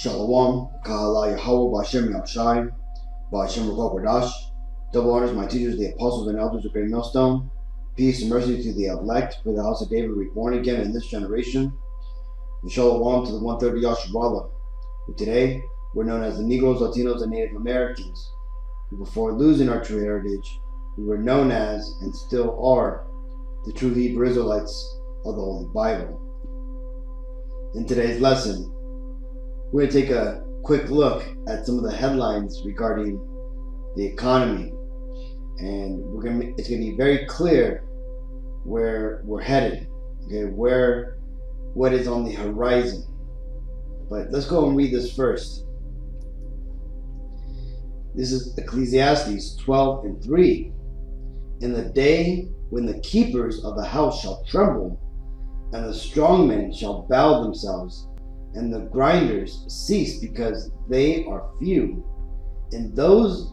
Shalom, Kahala Yahweh, Bashem Yahushai, Bashem Rakok Radash. Double honors my teachers, the apostles and elders of Great Millstone. Peace and mercy to the elect, for the house of David reborn again in this generation. And Shalom to the 130 Yasharala, who today were known as the Negroes, Latinos, and Native Americans, who before losing our true heritage, we were known as, and still are, the true Hebrew Israelites of the Holy Bible. In today's lesson, we're going to take a quick look at some of the headlines regarding the economy, and it's going to be very clear where we're headed, okay, what is on the horizon. But let's go and read this first. This is Ecclesiastes 12:3. In the day when the keepers of the house shall tremble, and the strong men shall bow themselves, and the grinders cease because they are few, and those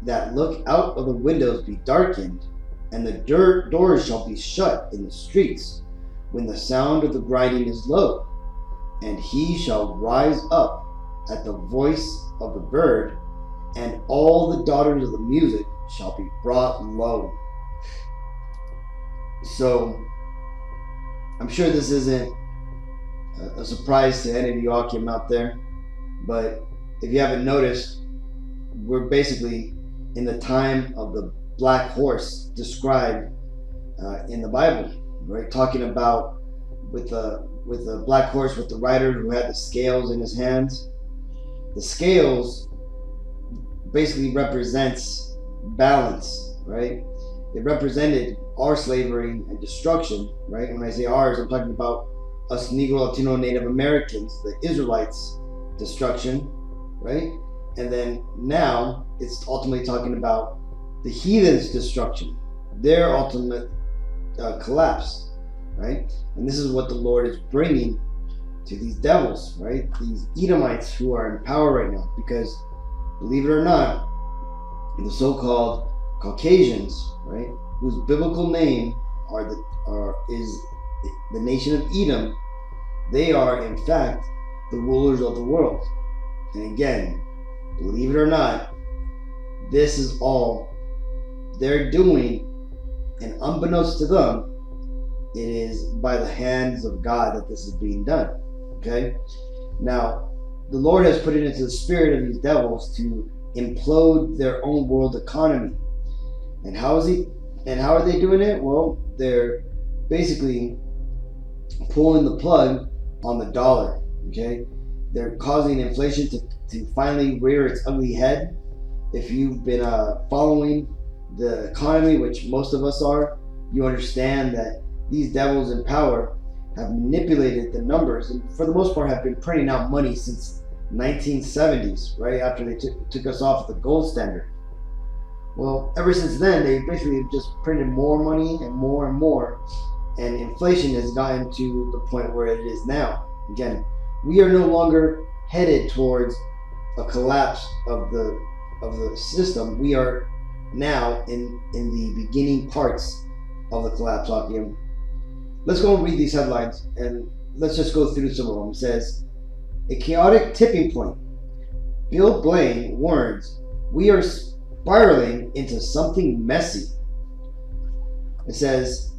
that look out of the windows be darkened, and the doors shall be shut in the streets, when the sound of the grinding is low, and he shall rise up at the voice of the bird, and all the daughters of the music shall be brought low. So, I'm sure this isn't a surprise to any of you Akim out there, but if you haven't noticed, we're basically in the time of the black horse described in the Bible, right? Talking about with the black horse with the rider who had the scales in his hands. The scales basically represents balance, right? It represented our slavery and destruction, right? And when I say ours, I'm talking about us Negro, Latino, Native Americans, the Israelites' destruction, right? And then now it's ultimately talking about the heathens' destruction, their ultimate collapse, right? And this is what the Lord is bringing to these devils, right? These Edomites who are in power right now, because believe it or not, the so-called Caucasians, right, whose biblical name is the nation of Edom, they are in fact the rulers of the world. And again, believe it or not, this is all they're doing, and unbeknownst to them, it is by the hands of God that this is being done. Okay? Now, the Lord has put it into the spirit of these devils to implode their own world economy. And how are they doing it? Well, they're basically pulling the plug on the dollar. Okay? They're causing inflation to finally rear its ugly head. If you've been following the economy, which most of us are, you understand that these devils in power have manipulated the numbers, and for the most part have been printing out money since 1970s, right after they took us off the gold standard. Well, ever since then, they basically just printed more money and more, and inflation has gotten to the point where it is now. Again, we are no longer headed towards a collapse of the system. We are now in the beginning parts of the collapse. Let's go and read these headlines, and let's just go through some of them. It says, a chaotic tipping point. Bill Blaine warns, we are spiraling into something messy. It says,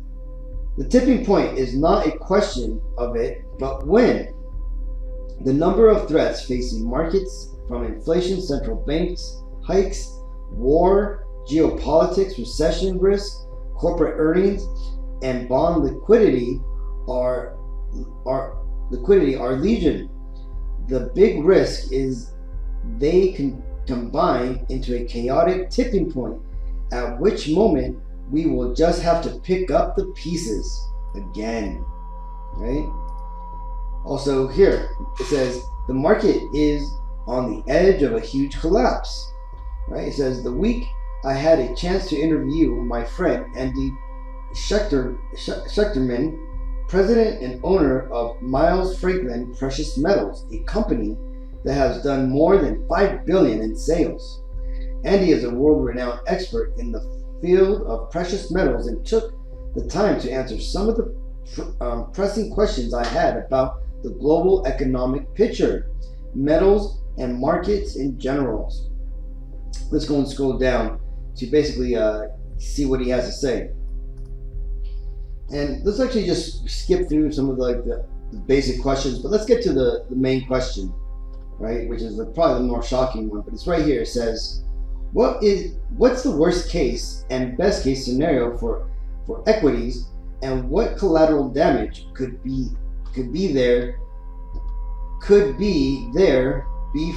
the tipping point is not a question of it, but when. The number of threats facing markets, from inflation, central banks, hikes, war, geopolitics, recession risk, corporate earnings, and bond liquidity are legion. The big risk is they can combine into a chaotic tipping point, at which moment we will just have to pick up the pieces again, right? Also here, it says, the market is on the edge of a huge collapse, right? It says, the week I had a chance to interview my friend Andy Schechterman, president and owner of Miles Franklin Precious Metals, a company that has done more than $5 billion in sales. Andy is a world-renowned expert in the field of precious metals and took the time to answer some of the pressing questions I had about the global economic picture. metals, and markets in general. Let's go and scroll down to basically see what he has to say. And let's actually just skip through some of the basic questions, but let's get to the main question, right? Which is probably the more shocking one, but it's right here. It says, what's the worst case and best case scenario for equities, and what collateral damage could be there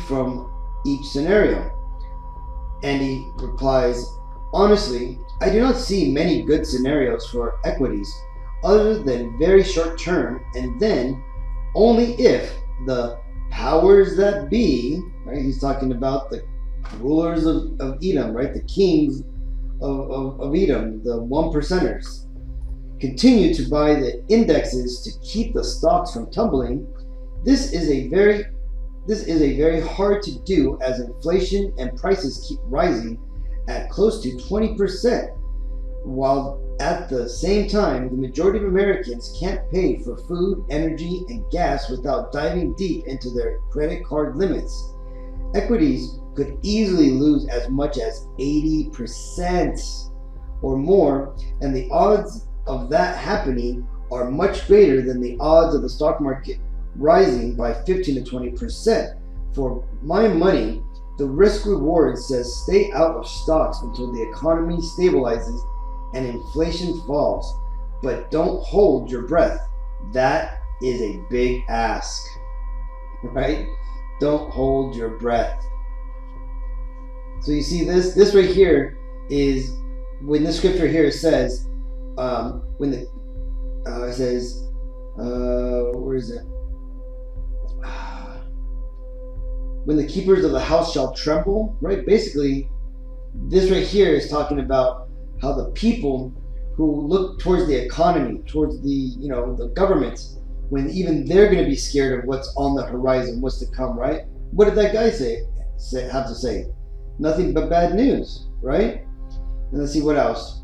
from each scenario? And he replies, honestly, I do not see many good scenarios for equities other than very short term, and then only if the powers that be, right? He's talking about the rulers of Edom, right? The kings of Edom, the one percenters, continue to buy the indexes to keep the stocks from tumbling. This is a very hard to do, as inflation and prices keep rising at close to 20%, while at the same time the majority of Americans can't pay for food, energy, and gas without diving deep into their credit card limits. Equities could easily lose as much as 80% or more, and the odds of that happening are much greater than the odds of the stock market rising by 15 to 20%. For my money, the risk reward says stay out of stocks until the economy stabilizes and inflation falls, but don't hold your breath. That is a big ask, right? Don't hold your breath. So you see this right here is when the scripture here says, when the it says, where is it? When the keepers of the house shall tremble, right? Basically, this right here is talking about how the people who look towards the economy, towards the government, when even they're going to be scared of what's on the horizon, what's to come, right? What did that guy have to say? Nothing but bad news, right? And let's see what else.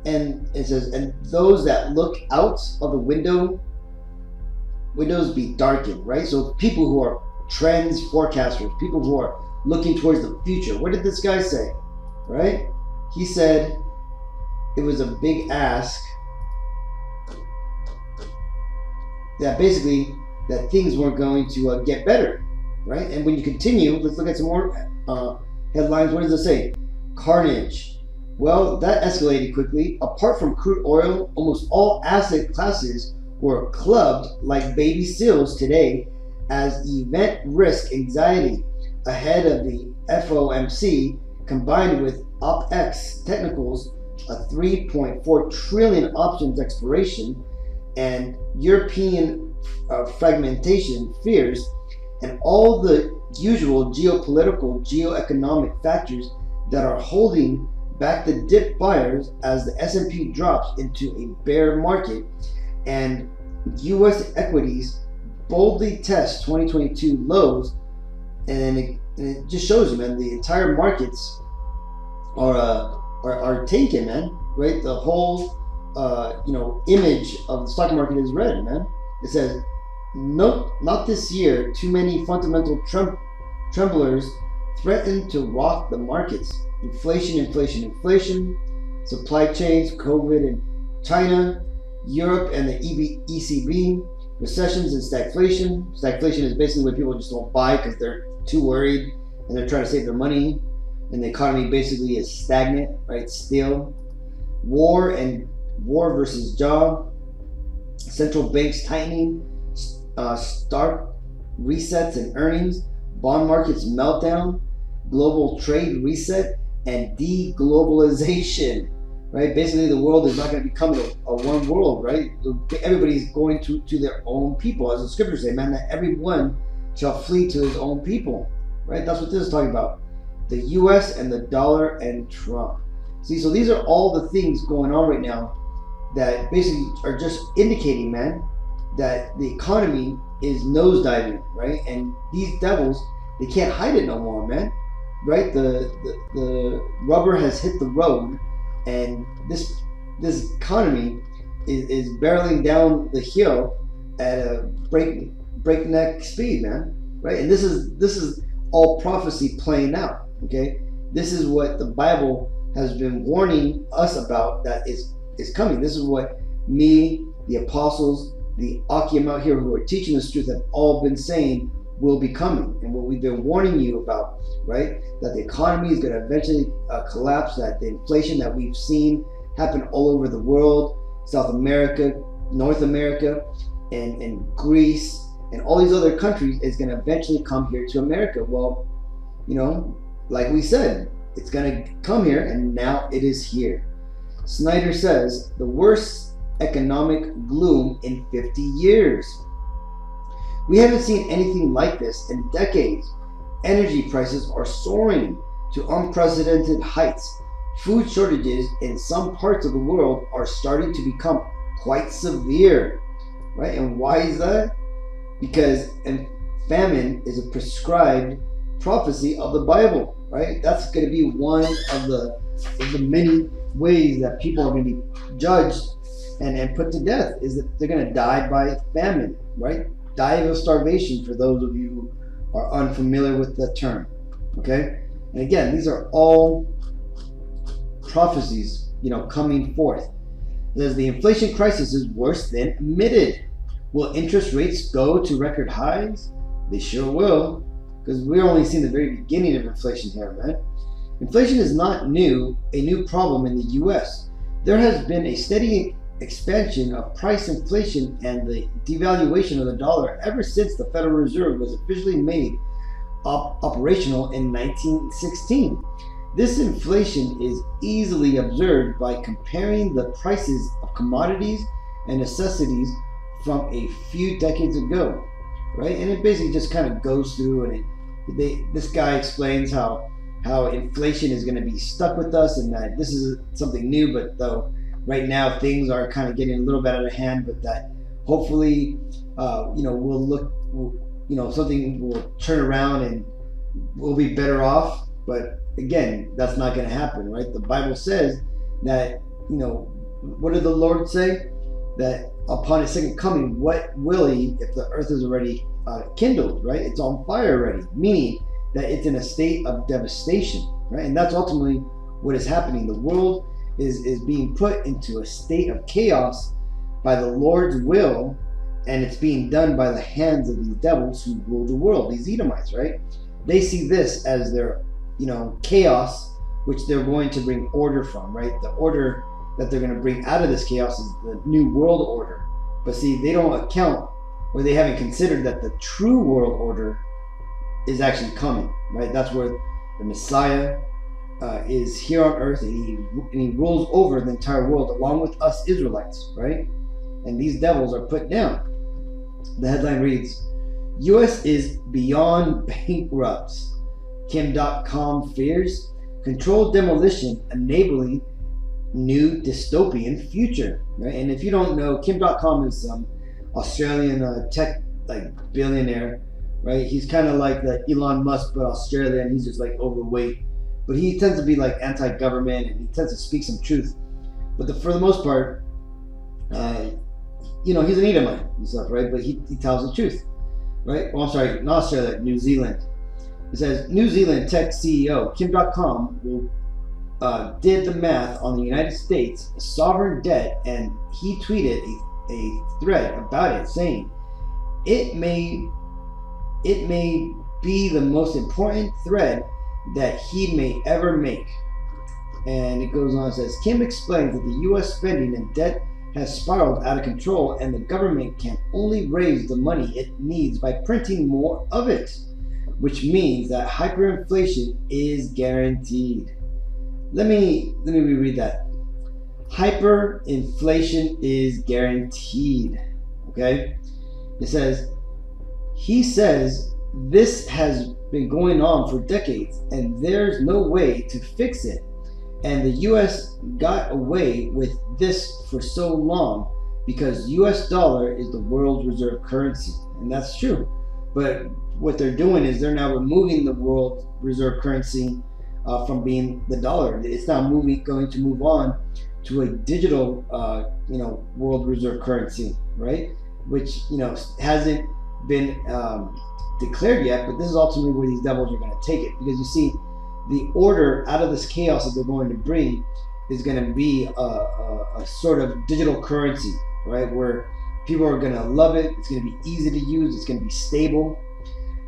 And it says, and those that look out of the windows be darkened, right? So people who are trends forecasters, people who are looking towards the future. What did this guy say, right? He said it was a big ask, that basically that things weren't going to get better, right? And when you continue, let's look at some more headlines. What does it say? Carnage. Well, that escalated quickly. Apart from crude oil, almost all asset classes were clubbed like baby seals today, as event risk anxiety ahead of the FOMC combined with OPEX technicals, a 3.4 trillion options expiration, and European fragmentation fears, and all the usual geopolitical, geoeconomic factors that are holding back the dip buyers as the S&P drops into a bear market, and U.S. equities boldly test 2022 lows, and it just shows you, man, the entire markets are tanking, man, right? The whole image of the stock market is red, man. It says, nope, not this year. Too many fundamental tremblers threaten to rock the markets. Inflation, supply chains, COVID and China, Europe and the ECB, recessions and stagflation. Stagflation is basically when people just don't buy because they're too worried and they're trying to save their money, and the economy basically is stagnant, right? Still. War versus job, central banks tightening, stark resets in earnings, bond markets meltdown, global trade reset, and deglobalization, right? Basically, the world is not going to become a one world, right? Everybody's going to their own people, as the scriptures say, man, that everyone shall flee to his own people, right? That's what this is talking about. The U.S. and the dollar and Trump. See, so these are all the things going on right now that basically are just indicating, man, that the economy is nosediving, right? And these devils, they can't hide it no more, man. Right? The rubber has hit the road, and this this economy is barreling down the hill at a breakneck speed, man. Right? And this is all prophecy playing out. Okay, this is what the Bible has been warning us about, that is coming. This is what me, the apostles, the Akim out here who are teaching this truth have all been saying will be coming, and what we've been warning you about, right? That the economy is going to eventually collapse, that the inflation that we've seen happen all over the world, South America, North America, and Greece, and all these other countries is going to eventually come here to America. Well, you know, like we said, it's going to come here, and now it is here. Snyder says the worst economic gloom in 50 years. We haven't seen anything like this in decades. Energy prices are soaring to unprecedented heights. Food shortages in some parts of the world are starting to become quite severe, right? And why is that? Because famine is a prescribed prophecy of the Bible, right? That's going to be one of the many ways that people are going to be judged and put to death, is that they're going to die by famine, right? Die of starvation, for those of you who are unfamiliar with the term. Okay, and again, these are all prophecies, coming forth. It says the inflation crisis is worse than admitted. Will interest rates go to record highs? They sure will, because we're only seeing the very beginning of inflation here, man. Inflation is not a new problem in the U.S. There has been a steady expansion of price inflation and the devaluation of the dollar ever since the Federal Reserve was officially made operational in 1916. This inflation is easily observed by comparing the prices of commodities and necessities from a few decades ago, right? And it basically just kind of goes through, and this guy explains how inflation is going to be stuck with us, and that this is something new, but though right now things are kind of getting a little bit out of hand, but that hopefully, something will turn around and we'll be better off. But again, that's not going to happen, right? The Bible says that, what did the Lord say? That upon his second coming, what will he, if the earth is already kindled, right? It's on fire already, meaning that it's in a state of devastation, right? And that's ultimately what is happening. The world is being put into a state of chaos by the Lord's will, and it's being done by the hands of these devils who rule the world, these Edomites, right? They see this as their, chaos, which they're going to bring order from, right? The order that they're going to bring out of this chaos is the new world order. But see, they don't account, or they haven't considered that the true world order is actually coming, right? That's where the Messiah is here on earth, and he rules over the entire world along with us Israelites, right? And these devils are put down. The headline reads, U.S. is beyond bankrupt. Kim.com fears controlled demolition enabling new dystopian future, right? And if you don't know, Kim.com is some Australian tech billionaire, right? He's kind of like the Elon Musk, but Australian. He's just overweight, but he tends to be anti-government, and he tends to speak some truth. But for the most part, he's an Edomite and stuff, right? But he tells the truth, right? Well, I'm sorry, not Australia, New Zealand. It says New Zealand tech CEO Kim.com did the math on the United States sovereign debt, and he tweeted a thread about it, saying it may be the most important thread that he may ever make. And it goes on and says, Kim explains that the U.S. spending and debt has spiraled out of control, and the government can only raise the money it needs by printing more of it, which means that hyperinflation is guaranteed. Let me reread that. Hyperinflation is guaranteed. Okay? It says, he says this has been going on for decades, and there's no way to fix it. And the U.S. got away with this for so long because U.S. dollar is the world reserve currency. And that's true. But what they're doing is they're now removing the world reserve currency from being the dollar. It's now going to move on to a digital, world reserve currency, right? Which hasn't been declared yet, but this is ultimately where these devils are going to take it, because you see, the order out of this chaos that they're going to bring is going to be a sort of digital currency, right? Where people are going to love it. It's going to be easy to use. It's going to be stable.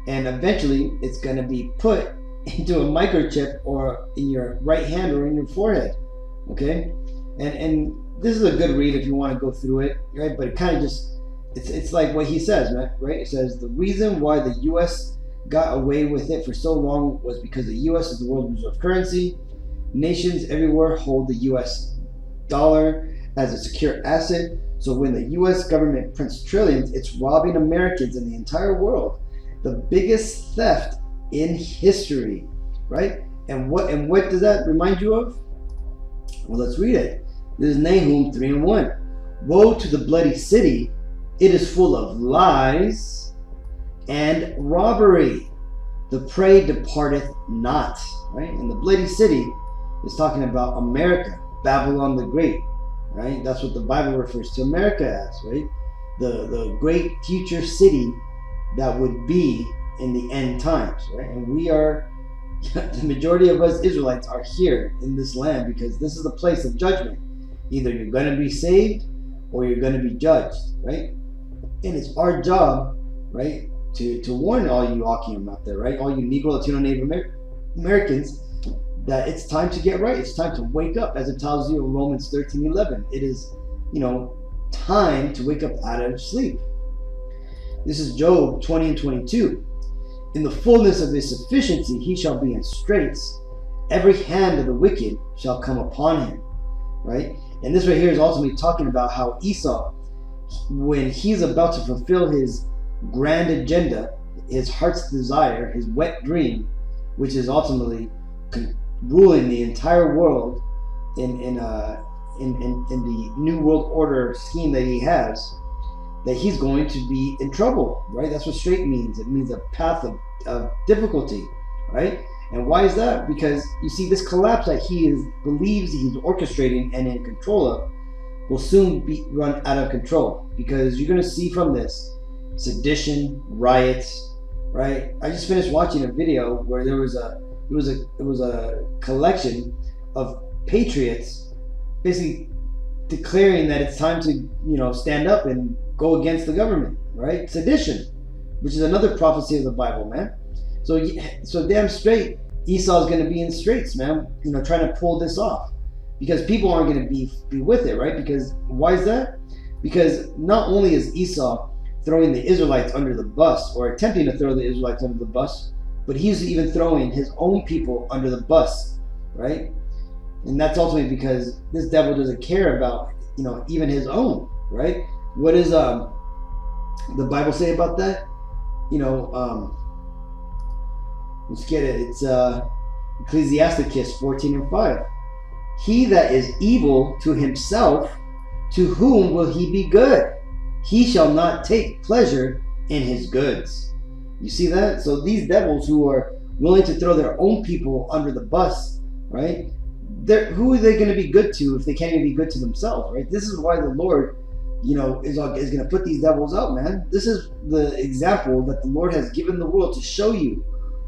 And eventually it's going to be put into a microchip or in your right hand or in your forehead. Okay. And this is a good read if you want to go through it, right? But it kind of just, it's like what he says, man, right? It says the reason why the U.S. got away with it for so long was because the U.S. is the world reserve currency. Nations everywhere hold the U.S. dollar as a secure asset. So when the U.S. government prints trillions, it's robbing Americans in the entire world. The biggest theft in history, right? And what does that remind you of? Well, let's read it. This is Nahum 3:1. Woe to the bloody city! It is full of lies and robbery. The prey departeth not, right? And the bloody city is talking about America, Babylon the Great, right? That's what the Bible refers to America as, right? The great future city that would be in the end times, right? And we are, the majority of us Israelites are here in this land because this is the place of judgment. Either you're going to be saved or you're going to be judged, right? And it's our job, right, to warn all you Akim out there, right? All you Negro, Latino, Native Americans, that it's time to get right. It's time to wake up, as it tells you in Romans 13:11. It is, time to wake up out of sleep. This is Job 20:22. In the fullness of his sufficiency, he shall be in straits. Every hand of the wicked shall come upon him, right? And this right here is ultimately talking about how Esau, when he's about to fulfill his grand agenda, his heart's desire, his wet dream, which is ultimately ruling the entire world in the new world order scheme that he has, that he's going to be in trouble, right? That's what straight means. It means a path of difficulty, right? And why is that? Because you see, this collapse that he believes he's orchestrating and in control of will soon be run out of control, because you're going to see from this sedition, riots, right? I just finished watching a video where it was a collection of patriots basically declaring that it's time to stand up and go against the government, right? Sedition, which is another prophecy of the Bible, man. So damn straight, Esau's going to be in straits, man. Trying to pull this off, because people aren't going to be with it, right? Because why is that? Because not only is Esau throwing the Israelites under the bus, or attempting to throw the Israelites under the bus, but he's even throwing his own people under the bus, right? And that's ultimately because this devil doesn't care about, even his own, right? What does the Bible say about that? Let's get it. It's Ecclesiasticus 14:5. He that is evil to himself, to whom will he be good? He shall not take pleasure in his goods. You see that? So these devils who are willing to throw their own people under the bus, right? Who are they going to be good to if they can't even be good to themselves, right? This is why the Lord, is going to put these devils out, man. This is the example that the Lord has given the world to show you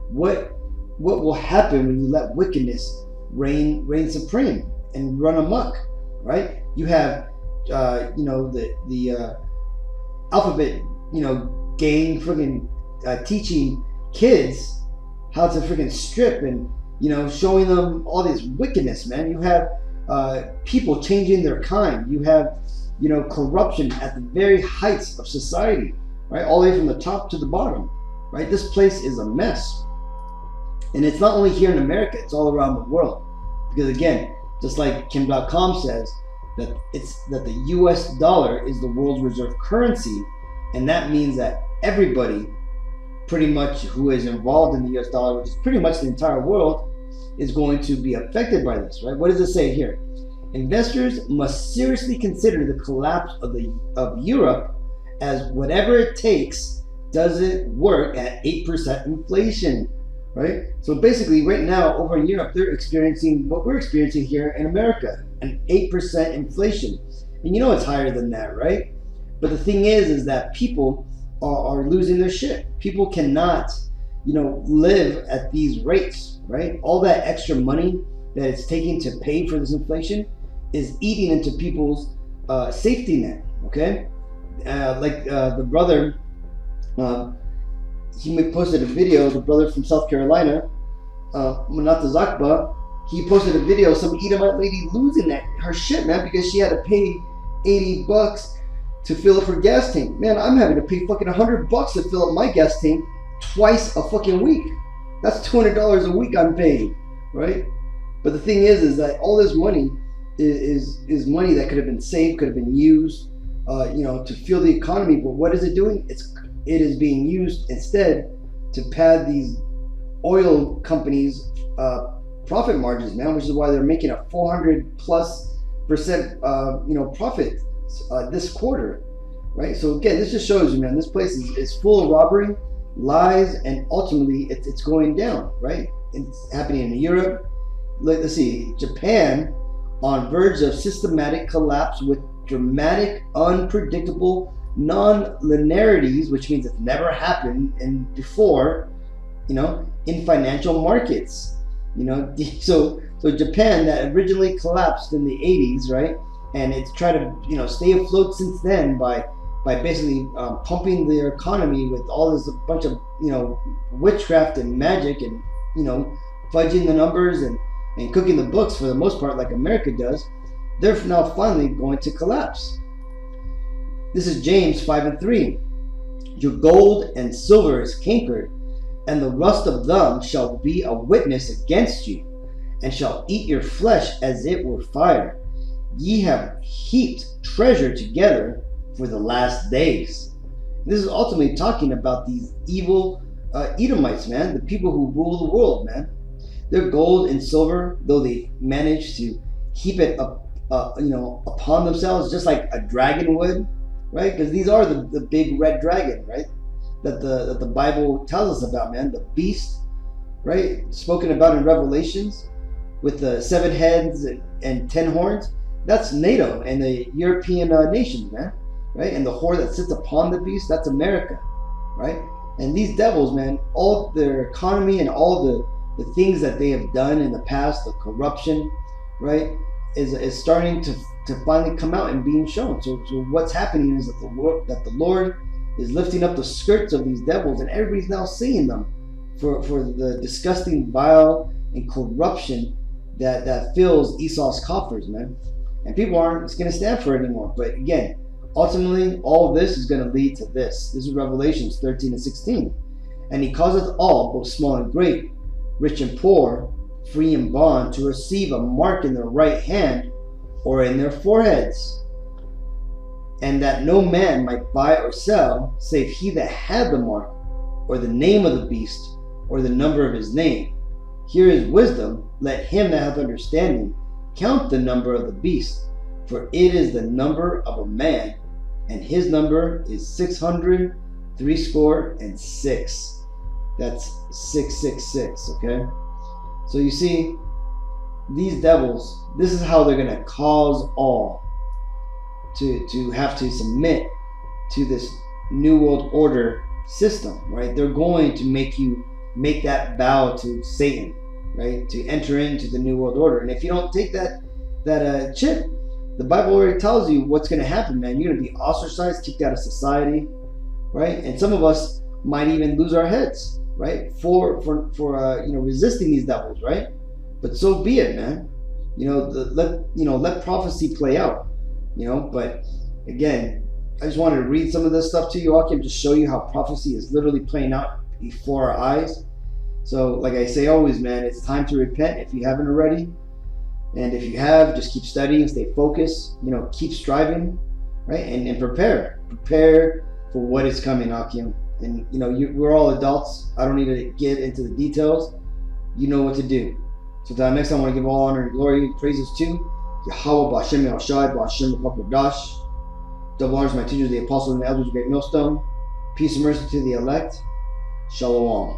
what will happen when you let wickedness reign supreme and run amok, right? You have, the alphabet, gang friggin' teaching kids how to friggin' strip and, showing them all this wickedness, man. You have people changing their kind. You have, corruption at the very heights of society, right? All the way from the top to the bottom, right? This place is a mess. And it's not only here in America, it's all around the world. Because again, just like Kim.com says, that the US dollar is the world's reserve currency, and that means that everybody pretty much who is involved in the US dollar, which is pretty much the entire world, is going to be affected by this, right? What does it say here? Investors must seriously consider the collapse of Europe, as whatever it takes doesn't work at 8% inflation, right? So basically, right now over in Europe, they're experiencing what we're experiencing here in America, an 8% inflation, and you know it's higher than that, right? But the thing is that people are losing their shit. People cannot, live at these rates, right? All that extra money that it's taking to pay for this inflation is eating into people's safety net, okay? The brother, he posted a video, the brother from South Carolina, Manata Zakba, he posted a video of some Edomite lady losing her shit, man, because she had to pay $80 to fill up her gas tank. Man, I'm having to pay fucking $100 to fill up my gas tank twice a fucking week. That's $200 a week I'm paying, right? But the thing is that all this money is money that could have been saved, could have been used, to fuel the economy. But what is it doing? It is being used instead to pad these oil companies' profit margins, man, which is why they're making a 400+% profit this quarter, right? So again, this just shows you, man, this place is full of robbery, lies, and ultimately it's going down, right? It's happening in Europe. Let's see, Japan on verge of systematic collapse with dramatic, unpredictable non-linearities, which means it's never happened before, in financial markets, So Japan, that originally collapsed in the 80s, right? And it's tried to, stay afloat since then by basically pumping their economy with all this bunch of, witchcraft and magic and, fudging the numbers and cooking the books for the most part, like America does. They're now finally going to collapse. This is James 5:3. Your gold and silver is cankered, and the rust of them shall be a witness against you, and shall eat your flesh as it were fire. Ye have heaped treasure together for the last days. This is ultimately talking about these evil Edomites, man, the people who rule the world, man. Their gold and silver, though they managed to heap it up, upon themselves, just like a dragon would, right? Because these are the big red dragon, right? That the Bible tells us about, man. The beast, right? Spoken about in Revelations, with the 7 heads and 10 horns. That's NATO and the European nations, man, right? And the whore that sits upon the beast, that's America, right? And these devils, man, all their economy and all the things that they have done in the past, the corruption, right, is starting to finally come out and being shown. So what's happening is that the Lord is lifting up the skirts of these devils, and everybody's now seeing them for the disgusting, vile, and corruption that fills Esau's coffers, man. And people aren't going to stand for it anymore. But again, ultimately, all of this is going to lead to this. This is Revelations 13-16. And he causeth all, both small and great, rich and poor, free and bond, to receive a mark in their right hand or in their foreheads, and that no man might buy or sell, save he that had the mark, or the name of the beast, or the number of his name. Here is wisdom. Let him that hath understanding count the number of the beast, for it is the number of a man, and his number is 666. That's 666, okay? So you see, these devils, this is how they're going to cause all to have to submit to this New World Order system, right? They're going to make you make that vow to Satan, right? To enter into the New World Order. And if you don't take that chip, the Bible already tells you what's going to happen, man. You're going to be ostracized, kicked out of society, right? And some of us might even lose our heads, right? For resisting these devils, right? But so be it, man. Let prophecy play out, But again, I just wanted to read some of this stuff to you, Akim, just show you how prophecy is literally playing out before our eyes. So, like I say always, man, it's time to repent if you haven't already. And if you have, just keep studying, stay focused, keep striving, right? And prepare for what is coming, Akim. And we're all adults. I don't need to get into the details. You know what to do. So until next time, I want to give all honor and glory and praises to Yahweh, Ba'Shem Yahushai, Ba'Shem Pakwadash. Double honors to my teachers, the apostles and the elders of Great Millstone. Peace and mercy to the elect. Shalom.